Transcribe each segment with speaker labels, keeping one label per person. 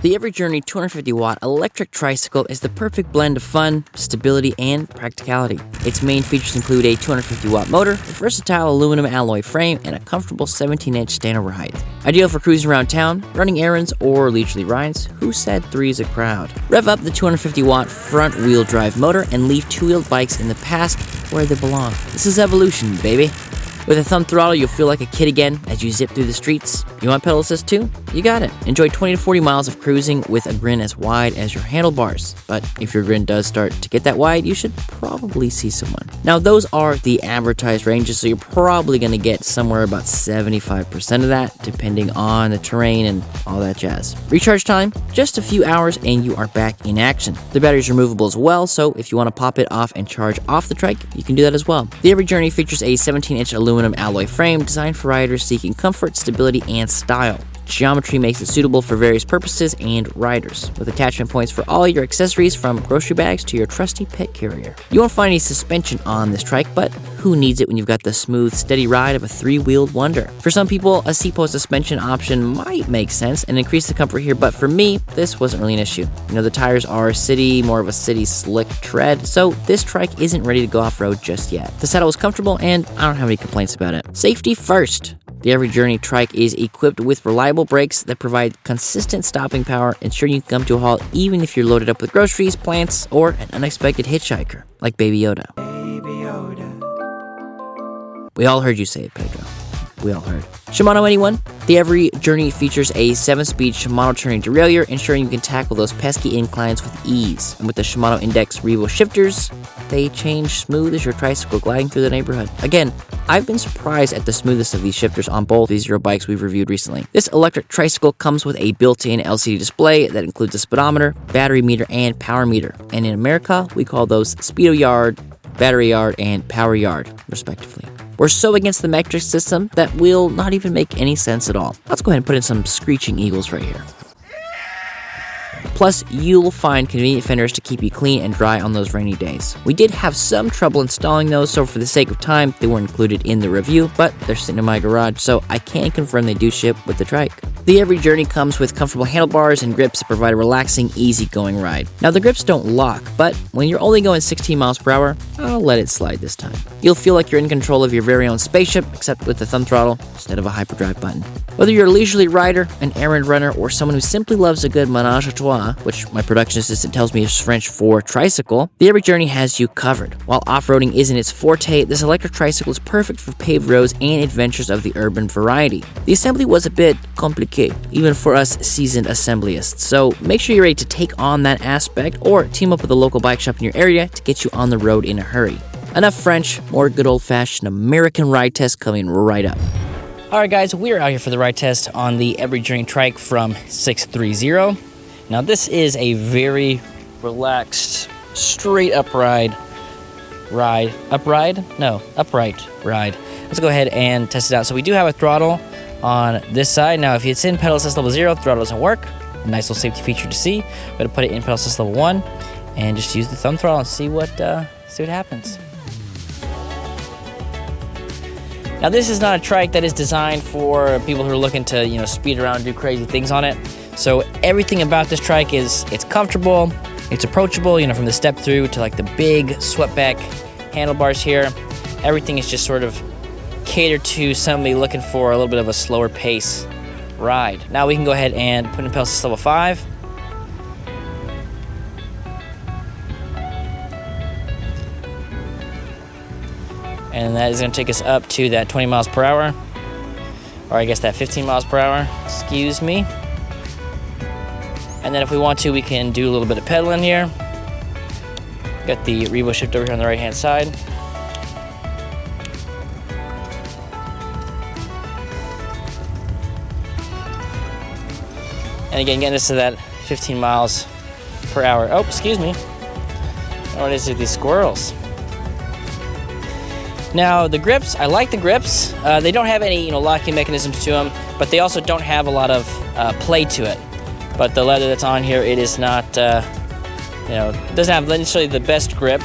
Speaker 1: The EVRYjourney 250-watt electric tricycle is the perfect blend of fun, stability, and practicality. Its main features include a 250-watt motor, a versatile aluminum alloy frame, and a comfortable 17-inch standover height. Ideal for cruising around town, running errands, or leisurely rides. Who said three's a crowd? Rev up the 250-watt front-wheel drive motor and leave two-wheeled bikes in the past where they belong. This is evolution, baby. With a thumb throttle, you'll feel like a kid again as you zip through the streets. You want pedal assist too? You got it. Enjoy 20 to 40 miles of cruising with a grin as wide as your handlebars. But if your grin does start to get that wide, you should probably see someone. Now, those are the advertised ranges, so you're probably going to get somewhere about 75% of that, depending on the terrain and all that jazz. Recharge time, just a few hours and you are back in action. The battery's removable as well, so if you want to pop it off and charge off the trike, you can do that as well. The EVRYjourney features a 17-inch aluminum alloy frame designed for riders seeking comfort, stability, and style. Geometry makes it suitable for various purposes and riders, with attachment points for all your accessories from grocery bags to your trusty pet carrier. You won't find any suspension on this trike, but who needs it when you've got the smooth, steady ride of a three-wheeled wonder? For some people, a seat-post suspension option might make sense and increase the comfort here, but for me, this wasn't really an issue. You know, the tires are more of a city slick tread, so this trike isn't ready to go off-road just yet. The saddle was comfortable, and I don't have any complaints about it. Safety first. The EVRYjourney Trike is equipped with reliable brakes that provide consistent stopping power, ensuring you can come to a halt even if you're loaded up with groceries, plants, or an unexpected hitchhiker, like Baby Yoda. Baby Yoda. We all heard you say it, Pedro. We all heard. Shimano anyone? The EVRYjourney features a 7-speed Shimano turning derailleur, ensuring you can tackle those pesky inclines with ease. And with the Shimano Index Revo shifters, they change smooth as your tricycle gliding through the neighborhood. Again, I've been surprised at the smoothness of these shifters on both these Zero bikes we've reviewed recently. This electric tricycle comes with a built-in LCD display that includes a speedometer, battery meter, and power meter. And in America, we call those speedo yard, battery yard, and power yard, respectively. We're so against the metric system that will not even make any sense at all. Let's go ahead and put in some screeching eagles right here. Plus, you'll find convenient fenders to keep you clean and dry on those rainy days. We did have some trouble installing those, so for the sake of time, they weren't included in the review, but they're sitting in my garage, so I can confirm they do ship with the trike. The EVRYjourney comes with comfortable handlebars and grips that provide a relaxing, easy-going ride. Now, the grips don't lock, but when you're only going 16 miles per hour, I'll let it slide this time. You'll feel like you're in control of your very own spaceship, except with the thumb throttle instead of a hyperdrive button. Whether you're a leisurely rider, an errand runner, or someone who simply loves a good ménage à trois, which my production assistant tells me is French for tricycle, the EVRYjourney has you covered. While off-roading isn't its forte, this electric tricycle is perfect for paved roads and adventures of the urban variety. The assembly was a bit compliqué, even for us seasoned assemblyists, so make sure you're ready to take on that aspect or team up with a local bike shop in your area to get you on the road in a hurry. Enough French, more good old-fashioned American ride test coming right up. Alright guys, we're out here for the ride test on the EVRYjourney Trike from 630. Now this is a very relaxed, straight upright ride. Upright. Let's go ahead and test it out. So we do have a throttle on this side. Now if it's in pedal assist level 0, throttle doesn't work. A nice little safety feature to see. We're going to put it in pedal assist level 1 and just use the thumb throttle and see what happens. Now this is not a trike that is designed for people who are looking to, speed around and do crazy things on it. So everything about this trike it's comfortable, it's approachable, from the step through to like the big swept back handlebars here. Everything is just sort of catered to somebody looking for a little bit of a slower pace ride. Now we can go ahead and put in pedal assist level 5. And that is going to take us up to that 20 miles per hour. Or I guess that 15 miles per hour. Excuse me. And then if we want to, we can do a little bit of pedaling here. Got the Revo shift over here on the right-hand side. And again, getting us to that 15 miles per hour. Oh, excuse me. What is it, these squirrels? Now, the grips, I like the grips. They don't have any, locking mechanisms to them, but they also don't have a lot of play to it. But the leather that's on here, it is not, doesn't have necessarily the best grip.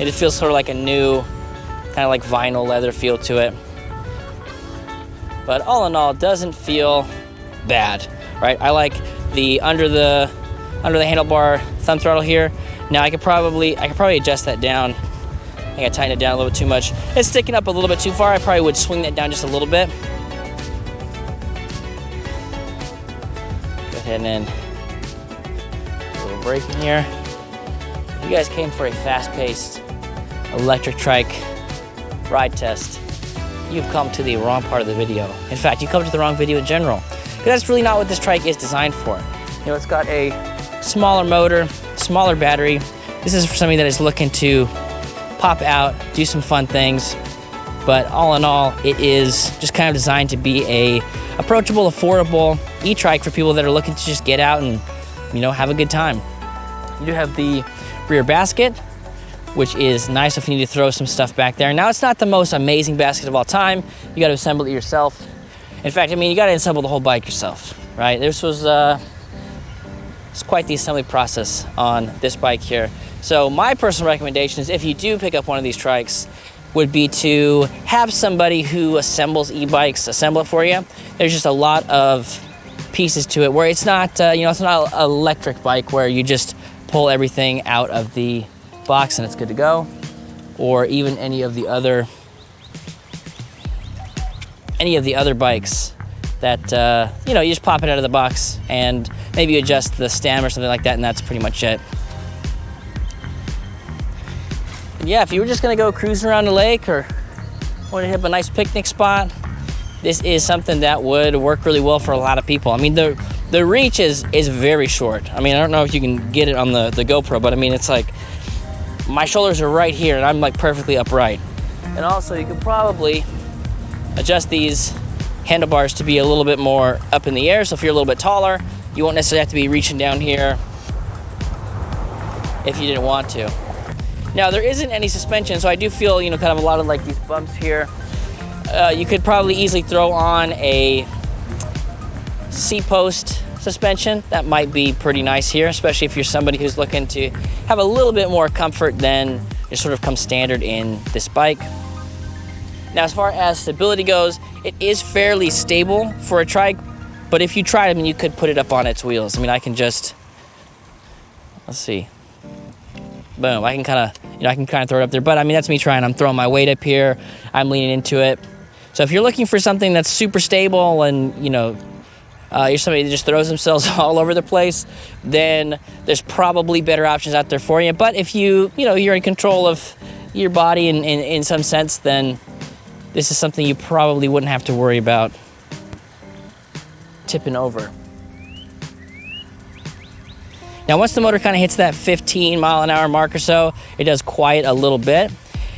Speaker 1: It feels sort of like a new, kind of like vinyl leather feel to it. But all in all, it doesn't feel bad, right? I like the under the handlebar thumb throttle here. Now I could probably adjust that down. I think I tightened it down a little bit too much. It's sticking up a little bit too far. I probably would swing that down just a little bit. Go ahead and a little braking here. If you guys came for a fast-paced electric trike ride test, you've come to the wrong part of the video. In fact, you come to the wrong video in general, because that's really not what this trike is designed for. You know, it's got a smaller motor, smaller battery. This is for somebody that is looking to pop out, do some fun things. But all in all, it is just kind of designed to be a approachable, affordable e-trike for people that are looking to just get out and, you know, have a good time. You do have the rear basket, which is nice if you need to throw some stuff back there. Now, it's not the most amazing basket of all time. You got to assemble it yourself. In fact, I mean, you got to assemble the whole bike yourself, right? This was it's quite the assembly process on this bike here. So my personal recommendation is, if you do pick up one of these trikes, would be to have somebody who assembles e-bikes assemble it for you. There's just a lot of pieces to it where it's not, you know, it's not an electric bike where you just pull everything out of the box and it's good to go, or even any of the other bikes that you know, you just pop it out of the box and maybe you adjust the stem or something like that, and that's pretty much it. And yeah, if you were just gonna go cruising around the lake or want to hit a nice picnic spot, this is something that would work really well for a lot of people. I mean, the reach is very short. I mean, I don't know if you can get it on the GoPro, but I mean, it's like my shoulders are right here and I'm like perfectly upright. And also you could probably adjust these handlebars to be a little bit more up in the air. So if you're a little bit taller, you won't necessarily have to be reaching down here if you didn't want to. Now, there isn't any suspension, so I do feel, you know, kind of a lot of like these bumps here. You could probably easily throw on a C-post suspension. That might be pretty nice here, especially if you're somebody who's looking to have a little bit more comfort than just sort of comes standard in this bike. Now, as far as stability goes, it is fairly stable for a trike, but if you tried, I mean, you could put it up on its wheels. I mean, I can just, let's see, boom, I can kind of throw it up there, but I mean, that's me trying. I'm throwing my weight up here, I'm leaning into it. So if you're looking for something that's super stable and, you know, you're somebody that just throws themselves all over the place, then there's probably better options out there for you. But if you're in control of your body in some sense, then this is something you probably wouldn't have to worry about tipping over. Now, once the motor kind of hits that 15 mile an hour mark or so, it does quiet a little bit.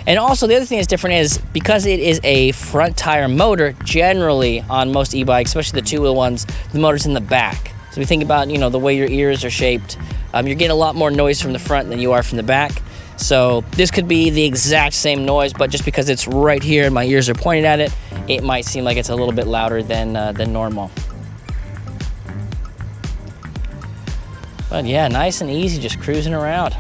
Speaker 1: And also, the other thing that's different is, because it is a front tire motor, generally on most e-bikes, especially the two-wheel ones, the motor's in the back. So if you think about, you know, the way your ears are shaped, you're getting a lot more noise from the front than you are from the back. So this could be the exact same noise, but just because it's right here and my ears are pointed at it, it might seem like it's a little bit louder than normal. But yeah, nice and easy, just cruising around.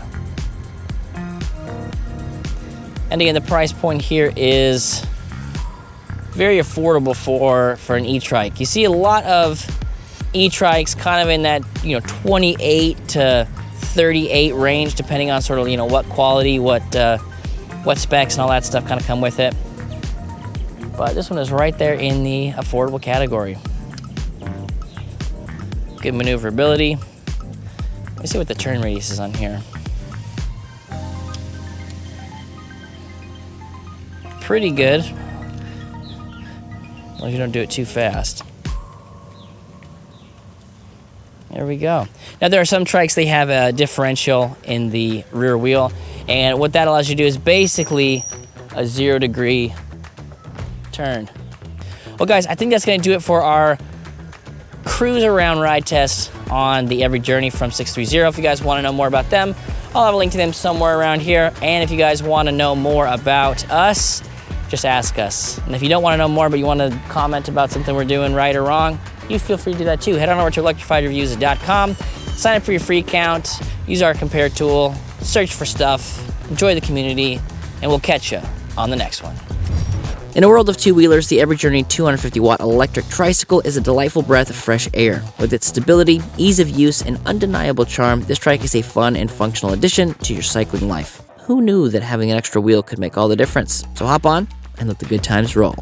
Speaker 1: And again, the price point here is very affordable for an e-trike. You see a lot of e-trikes kind of in that, you know, 28 to 38 range, depending on sort of, you know, what quality, what specs and all that stuff kind of come with it. But this one is right there in the affordable category. Good maneuverability. Let me see what the turn radius is on here. Pretty good. Well, you don't do it too fast. There we go. Now, there are some trikes, they have a differential in the rear wheel, and what that allows you to do is basically a 0-degree turn. Well, guys, I think that's going to do it for our cruise around ride test on the EVRYjourney from 630. If you guys want to know more about them, I'll have a link to them somewhere around here. And if you guys want to know more about us, just ask us. And if you don't want to know more, but you want to comment about something we're doing right or wrong, you feel free to do that too. Head on over to electrifiedreviews.com, sign up for your free account, use our compare tool, search for stuff, enjoy the community, and we'll catch you on the next one. In a world of two-wheelers, the EVRYjourney 250-watt electric tricycle is a delightful breath of fresh air. With its stability, ease of use, and undeniable charm, this trike is a fun and functional addition to your cycling life. Who knew that having an extra wheel could make all the difference? So hop on and let the good times roll.